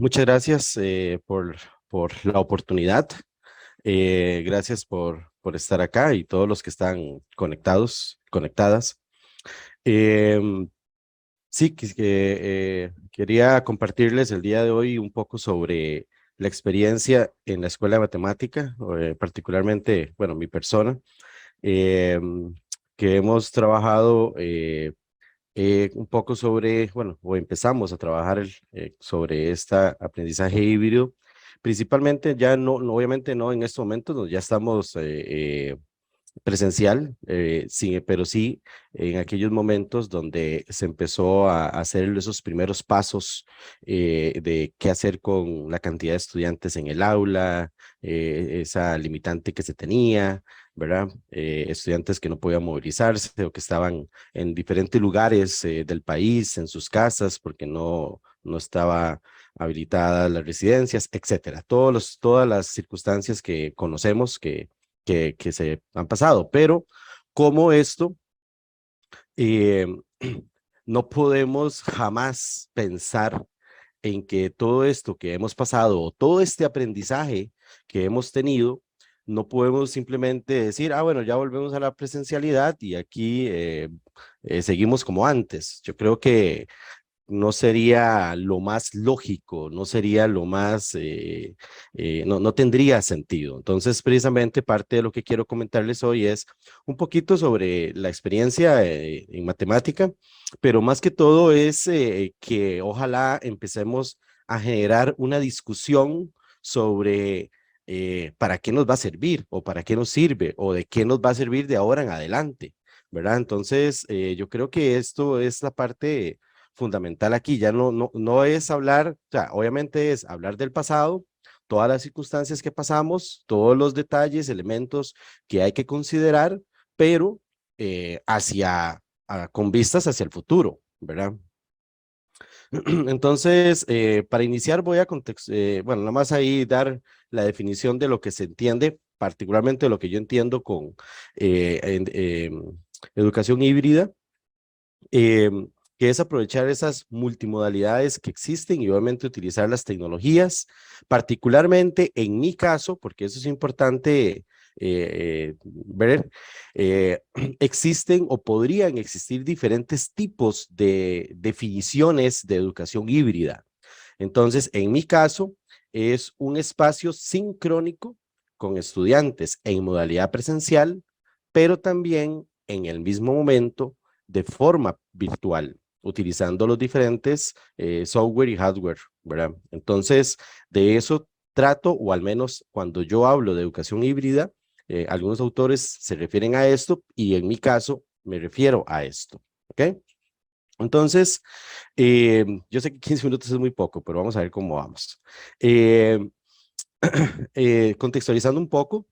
Muchas gracias por la oportunidad. Gracias por estar acá y todos los que están conectados, conectadas. Em, sí, quería compartirles el día de hoy un poco sobre la experiencia en la escuela de matemática, particularmente, bueno, mi persona, em, que hemos trabajado un poco sobre, bueno, o empezamos a trabajar sobre este aprendizaje híbrido, principalmente ya obviamente no en estos momentos, ya estamos presencial, sí, pero sí en aquellos momentos donde se empezó a hacer esos primeros pasos de qué hacer con la cantidad de estudiantes en el aula, esa limitante que se tenía, ¿verdad? Estudiantes que no podían movilizarse o que estaban en diferentes lugares del país, en sus casas, porque no estaba habilitadas las residencias, etcétera. Todas las circunstancias que conocemos que se han pasado, pero como esto, eh, no podemos jamás pensar en que todo esto que hemos pasado o todo este aprendizaje que hemos tenido, no podemos simplemente decir, ah, bueno, ya volvemos a la presencialidad y aquí seguimos como antes. Yo creo que no sería lo más lógico, no sería lo más, no tendría sentido. Entonces, precisamente parte de lo que quiero comentarles hoy es un poquito sobre la experiencia en matemática, pero más que todo es que ojalá empecemos a generar una discusión sobre para qué nos va a servir o para qué nos sirve o de qué nos va a servir de ahora en adelante, ¿verdad? Entonces, yo creo que esto es la parte fundamental aquí. Ya no es hablar, o sea, obviamente es hablar del pasado, todas las circunstancias que pasamos, todos los detalles, elementos que hay que considerar, pero con vistas hacia el futuro, ¿verdad? Entonces, para iniciar voy a bueno, nada más ahí dar la definición de lo que se entiende, particularmente lo que yo entiendo con educación híbrida, eh, que es aprovechar esas multimodalidades que existen y obviamente utilizar las tecnologías, particularmente en mi caso, porque eso es importante ver, existen o podrían existir diferentes tipos de definiciones de educación híbrida. Entonces, en mi caso, es un espacio sincrónico con estudiantes en modalidad presencial, pero también en el mismo momento de forma virtual, utilizando los diferentes software y hardware, ¿verdad? Entonces, de eso trato, o al menos cuando yo hablo de educación híbrida, algunos autores se refieren a esto y en mi caso me refiero a esto, ¿ok? Entonces, yo sé que 15 minutos es muy poco, pero vamos a ver cómo vamos. Eh, Contextualizando un poco,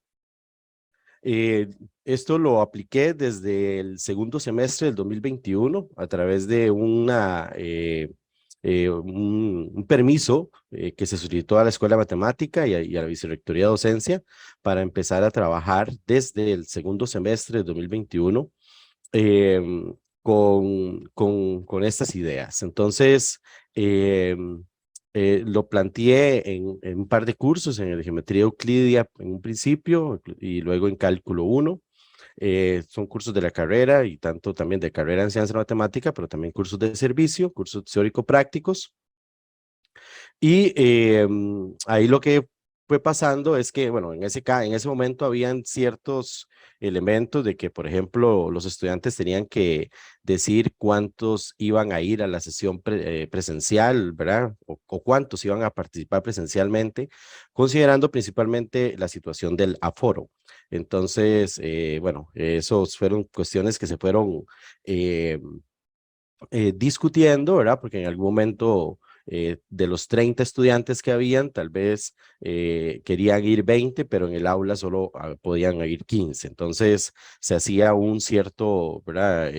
eh, esto lo apliqué desde el segundo semestre del 2021 a través de un permiso que se solicitó a la Escuela de Matemática y a la Vicerrectoría de Docencia para empezar a trabajar desde el segundo semestre del 2021 eh, con estas ideas. Entonces, eh, lo planteé en un par de cursos, en el de geometría euclidia en un principio y luego en cálculo uno. Son cursos de la carrera y tanto también de carrera en ciencia matemática, pero también cursos de servicio, cursos teórico-prácticos. Y ahí lo que fue pasando es que, bueno, en ese momento habían ciertos elementos de que, por ejemplo, los estudiantes tenían que decir cuántos iban a ir a la sesión presencial, ¿verdad? O cuántos iban a participar presencialmente, considerando principalmente la situación del aforo. Entonces, bueno, esos fueron cuestiones que se fueron eh, discutiendo, ¿verdad? Porque en algún momento de los 30 estudiantes que habían, tal vez querían ir 20, pero en el aula solo podían ir 15. Entonces se hacía un cierto, ¿verdad?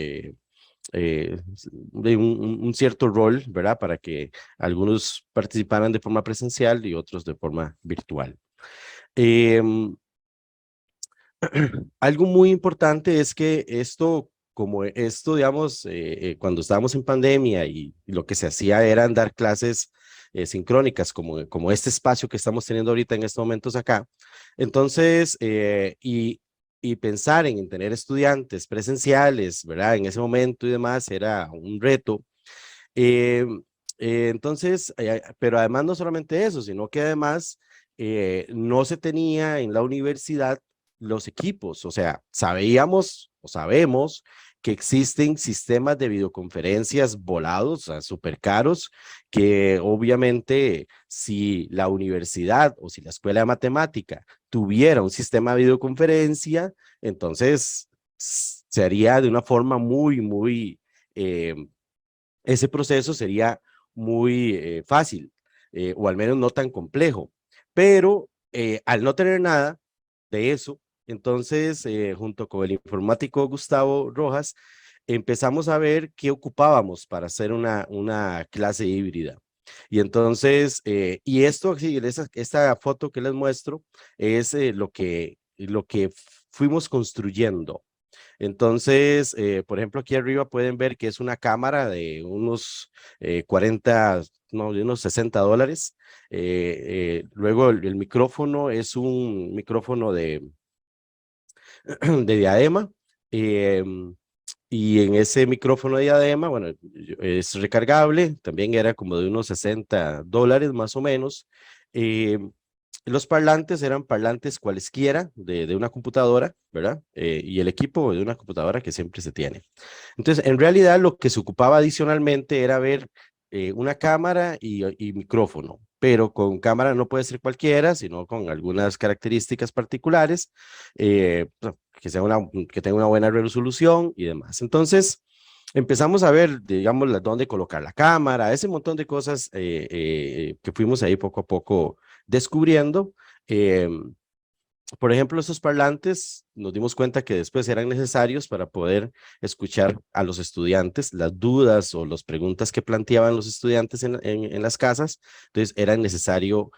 Un cierto rol, ¿verdad? Para que algunos participaran de forma presencial y otros de forma virtual. Em, Algo muy importante es que esto, como esto, digamos, cuando estábamos en pandemia y lo que se hacía eran dar clases sincrónicas, como este espacio que estamos teniendo ahorita en estos momentos acá. Entonces, y pensar en tener estudiantes presenciales, ¿verdad? En ese momento y demás era un reto. Eh, entonces, pero además no solamente eso, sino que además no se tenía en la universidad los equipos, o sea, sabíamos o sabemos que existen sistemas de videoconferencias volados, o sea, súper caros, que obviamente si la universidad o si la escuela de matemática tuviera un sistema de videoconferencia, entonces se haría de una forma eh, ese proceso sería muy fácil, o al menos no tan complejo. Pero al no tener nada de eso, entonces, junto con el informático Gustavo Rojas, empezamos a ver qué ocupábamos para hacer una clase híbrida. Y entonces, y esto, sí, esta foto que les muestro es lo que fuimos construyendo. Entonces, por ejemplo, aquí arriba pueden ver que es una cámara de unos 40, no, de unos $60. Luego el micrófono es un micrófono de diadema. eh, y en ese micrófono de diadema, bueno, es recargable, también era como de unos $60 más o menos. eh, los parlantes eran parlantes cualesquiera de una computadora, ¿verdad? Y el equipo de una computadora que siempre se tiene. Entonces, en realidad lo que se ocupaba adicionalmente era ver una cámara y micrófono, pero con cámara no puede ser cualquiera, sino con algunas características particulares, que tenga una buena resolución y demás. Entonces, empezamos a ver, digamos, dónde colocar la cámara, ese montón de cosas que fuimos ahí poco a poco descubriendo. Eh, por ejemplo, esos parlantes nos dimos cuenta que después eran necesarios para poder escuchar a los estudiantes las dudas o las preguntas que planteaban los estudiantes en las casas. Entonces, era necesario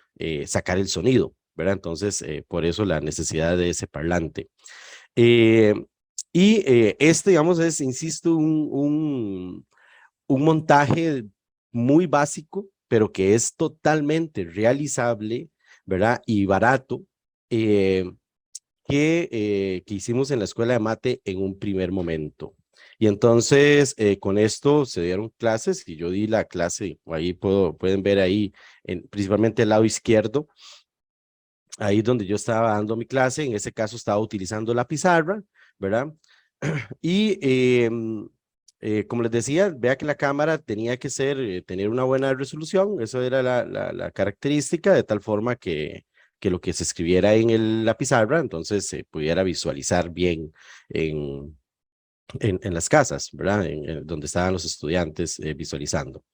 sacar el sonido, ¿verdad? Entonces, por eso la necesidad de ese parlante. Eh, este, digamos, es, insisto, un montaje muy básico, pero que es totalmente realizable, ¿verdad? Y barato, eh, que hicimos en la escuela de mate en un primer momento. Y entonces, con esto se dieron clases y yo di la clase, ahí pueden ver ahí, principalmente el lado izquierdo, ahí donde yo estaba dando mi clase, en ese caso estaba utilizando la pizarra, ¿verdad? Y como les decía, vea que la cámara tenía que tener una buena resolución, eso era la característica, de tal forma que lo que se escribiera la pizarra, entonces se pudiera visualizar bien en, en las casas, ¿verdad? Donde estaban los estudiantes visualizando.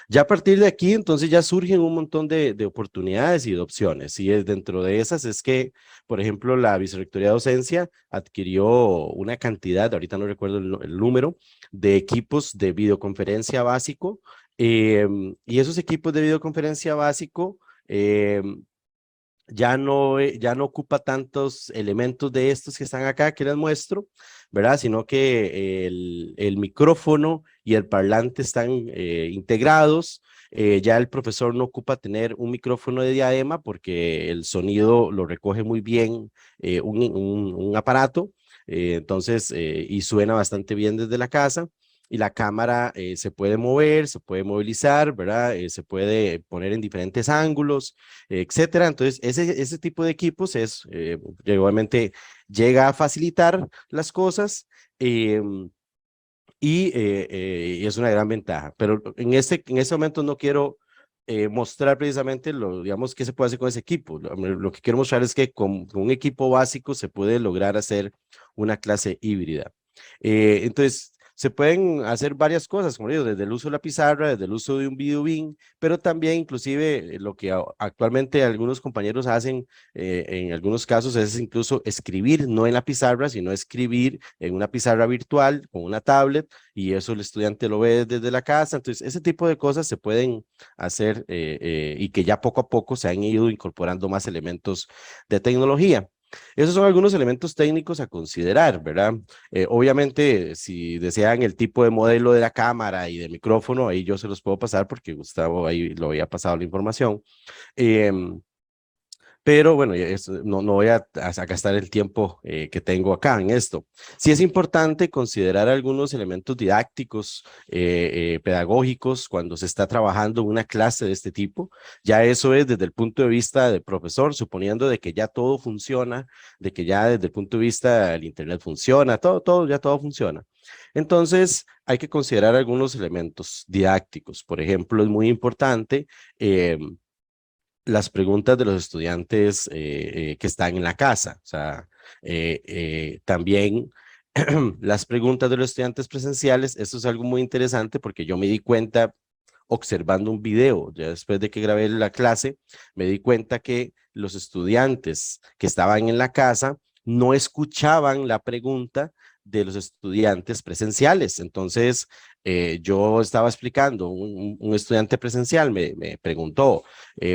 Ya a partir de aquí, entonces ya surgen un montón de oportunidades y de opciones. Y dentro de esas es que, por ejemplo, la Vicerrectoría de Docencia adquirió una cantidad, ahorita no recuerdo el número, de equipos de videoconferencia básico. Y esos equipos de videoconferencia básico ya no ocupa tantos elementos de estos que están acá que les muestro, ¿verdad? Sino que el micrófono y el parlante están integrados. Ya el profesor no ocupa tener un micrófono de diadema porque el sonido lo recoge muy bien un aparato, entonces, y suena bastante bien desde la casa. Y la cámara se puede mover, se puede movilizar, ¿verdad? Se puede poner en diferentes ángulos, etcétera. Entonces, ese tipo de equipos obviamente llega a facilitar las cosas eh, y es una gran ventaja. Pero en este momento no quiero mostrar precisamente digamos, qué se puede hacer con ese equipo. Lo que quiero mostrar es que con un equipo básico se puede lograr hacer una clase híbrida. Entonces, se pueden hacer varias cosas, como digo, desde el uso de la pizarra, desde el uso de un video beam, pero también inclusive lo que actualmente algunos compañeros hacen en algunos casos es incluso escribir, no en la pizarra, sino escribir en una pizarra virtual con una tablet y eso el estudiante lo ve desde la casa. Entonces, ese tipo de cosas se pueden hacer y que ya poco a poco se han ido incorporando más elementos de tecnología. Esos son algunos elementos técnicos a considerar, ¿verdad? Obviamente, si desean el tipo de modelo de la cámara y de micrófono, ahí yo se los puedo pasar porque Gustavo ahí lo había pasado la información. Em, pero bueno, no voy a gastar el tiempo que tengo acá en esto. Sí es importante considerar algunos elementos didácticos, pedagógicos, cuando se está trabajando una clase de este tipo. Ya eso es desde el punto de vista del profesor, suponiendo de que ya todo funciona, de que ya desde el punto de vista del Internet funciona, ya todo funciona. Entonces, hay que considerar algunos elementos didácticos. Por ejemplo, es muy importante las preguntas de los estudiantes que están en la casa. O sea, también las preguntas de los estudiantes presenciales, esto es algo muy interesante porque yo me di cuenta observando un video, ya después de que grabé la clase, me di cuenta que los estudiantes que estaban en la casa no escuchaban la pregunta de los estudiantes presenciales. Entonces, yo estaba explicando, un estudiante presencial me preguntó,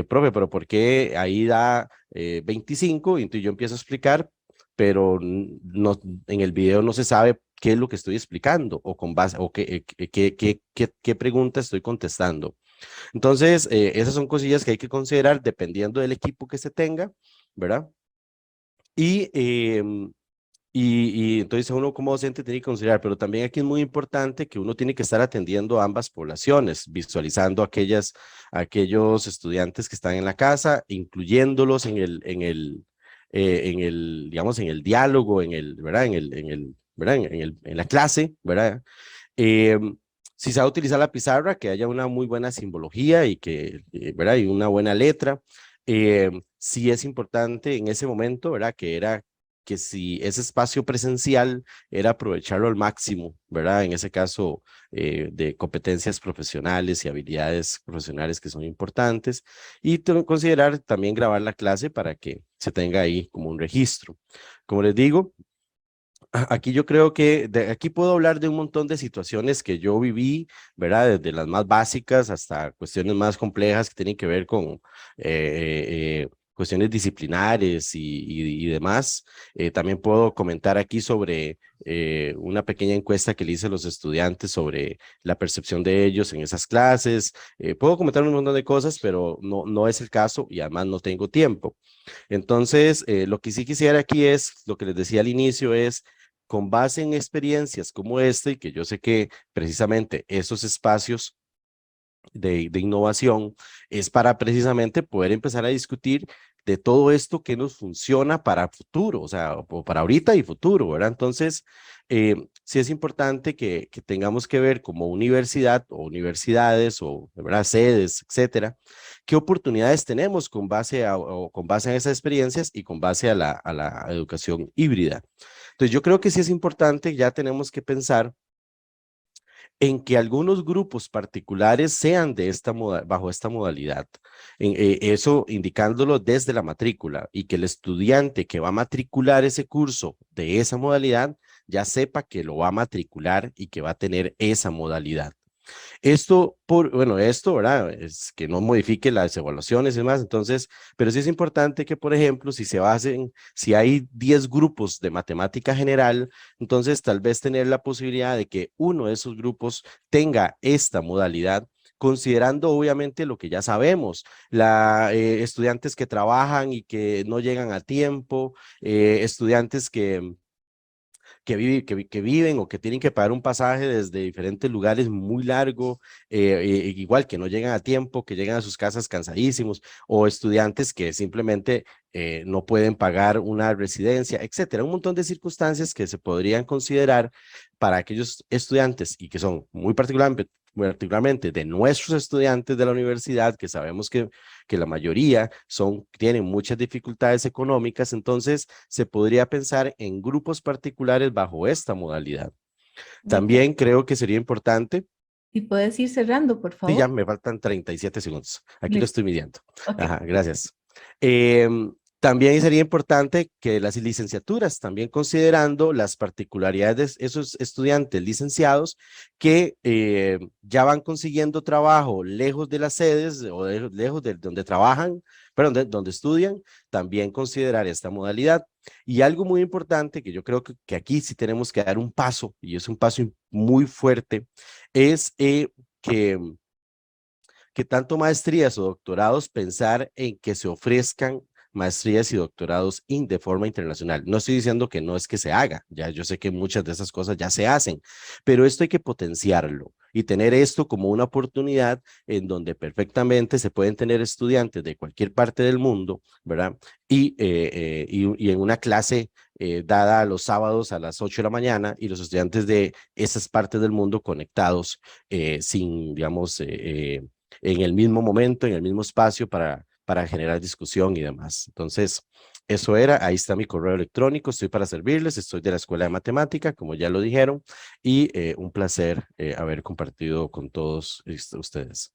profe, pero ¿por qué ahí da 25? Y entonces yo empiezo a explicar, pero no, en el video no se sabe qué es lo que estoy explicando o con base o qué pregunta estoy contestando. Entonces, esas son cosillas que hay que considerar dependiendo del equipo que se tenga, ¿verdad? Y, y entonces uno como docente tiene que considerar, pero también aquí es muy importante que uno tiene que estar atendiendo a ambas poblaciones, visualizando aquellos estudiantes que están en la casa, incluyéndolos digamos, en el diálogo, ¿verdad? ¿verdad? En la clase, ¿verdad? Eh, si se va a utilizar la pizarra, que haya una muy buena simbología y ¿verdad? Y una buena letra. Sí es importante en ese momento, ¿verdad? Que si ese espacio presencial era aprovecharlo al máximo, ¿verdad? En ese caso, de competencias profesionales y habilidades profesionales que son importantes. Y considerar también grabar la clase para que se tenga ahí como un registro. Como les digo, aquí yo creo que aquí puedo hablar de un montón de situaciones que yo viví, ¿verdad? Desde las más básicas hasta cuestiones más complejas que tienen que ver con cuestiones disciplinares y demás. También puedo comentar aquí sobre una pequeña encuesta que le hice a los estudiantes sobre la percepción de ellos en esas clases. Puedo comentar un montón de cosas, pero no es el caso y además no tengo tiempo. Entonces, lo que sí quisiera aquí es, lo que les decía al inicio es, con base en experiencias como este, y que yo sé que precisamente esos espacios de innovación es para precisamente poder empezar a discutir de todo esto que nos funciona para futuro, o sea, o para ahorita y futuro, ¿verdad? Entonces, sí es importante que tengamos que ver como universidad o universidades o, ¿verdad? Sedes, etcétera, qué oportunidades tenemos con base o con base en esas experiencias y con base a la educación híbrida. Entonces, yo creo que sí es importante, ya tenemos que pensar en que algunos grupos particulares sean de bajo esta modalidad, eso indicándolo desde la matrícula y que el estudiante que va a matricular ese curso de esa modalidad ya sepa que lo va a matricular y que va a tener esa modalidad. Bueno, esto, ¿verdad? Es que no modifique las evaluaciones y demás, entonces, pero sí es importante que, por ejemplo, si hay 10 grupos de matemática general, entonces tal vez tener la posibilidad de que uno de esos grupos tenga esta modalidad, considerando obviamente lo que ya sabemos, estudiantes que trabajan y que no llegan a tiempo, estudiantes que viven o que tienen que pagar un pasaje desde diferentes lugares muy largo, igual que no llegan a tiempo, que llegan a sus casas cansadísimos, o estudiantes que simplemente no pueden pagar una residencia, etcétera. Un montón de circunstancias que se podrían considerar para aquellos estudiantes y que son muy particularmente de nuestros estudiantes de la universidad, que sabemos que la mayoría tienen muchas dificultades económicas, entonces se podría pensar en grupos particulares bajo esta modalidad. Víctor, También creo que sería importante, si puedes ir cerrando, por sí, ya favor. me faltan 37 segundos, aquí lo Listo. estoy midiendo. Ok. Ajá, gracias. También sería importante que las licenciaturas, también considerando las particularidades de esos estudiantes licenciados que ya van consiguiendo trabajo lejos de las sedes o lejos de donde trabajan, perdón, donde estudian, también considerar esta modalidad. Y algo muy importante que yo creo que aquí sí tenemos que dar un paso, y es un paso muy fuerte, es que que tanto maestrías o doctorados pensar en que se ofrezcan maestrías y doctorados de forma internacional. No estoy diciendo que no es que se haga, ya yo sé que muchas de esas cosas ya se hacen, pero esto hay que potenciarlo y tener esto como una oportunidad en donde perfectamente se pueden tener estudiantes de cualquier parte del mundo, ¿verdad? Y en una clase dada los sábados a las 8 de la mañana y los estudiantes de esas partes del mundo conectados sin, digamos, en el mismo momento, en el mismo espacio para generar discusión y demás. Entonces, eso era, ahí está mi correo electrónico, estoy para servirles, estoy de la Escuela de Matemática, como ya lo dijeron, y un placer haber compartido con todos ustedes.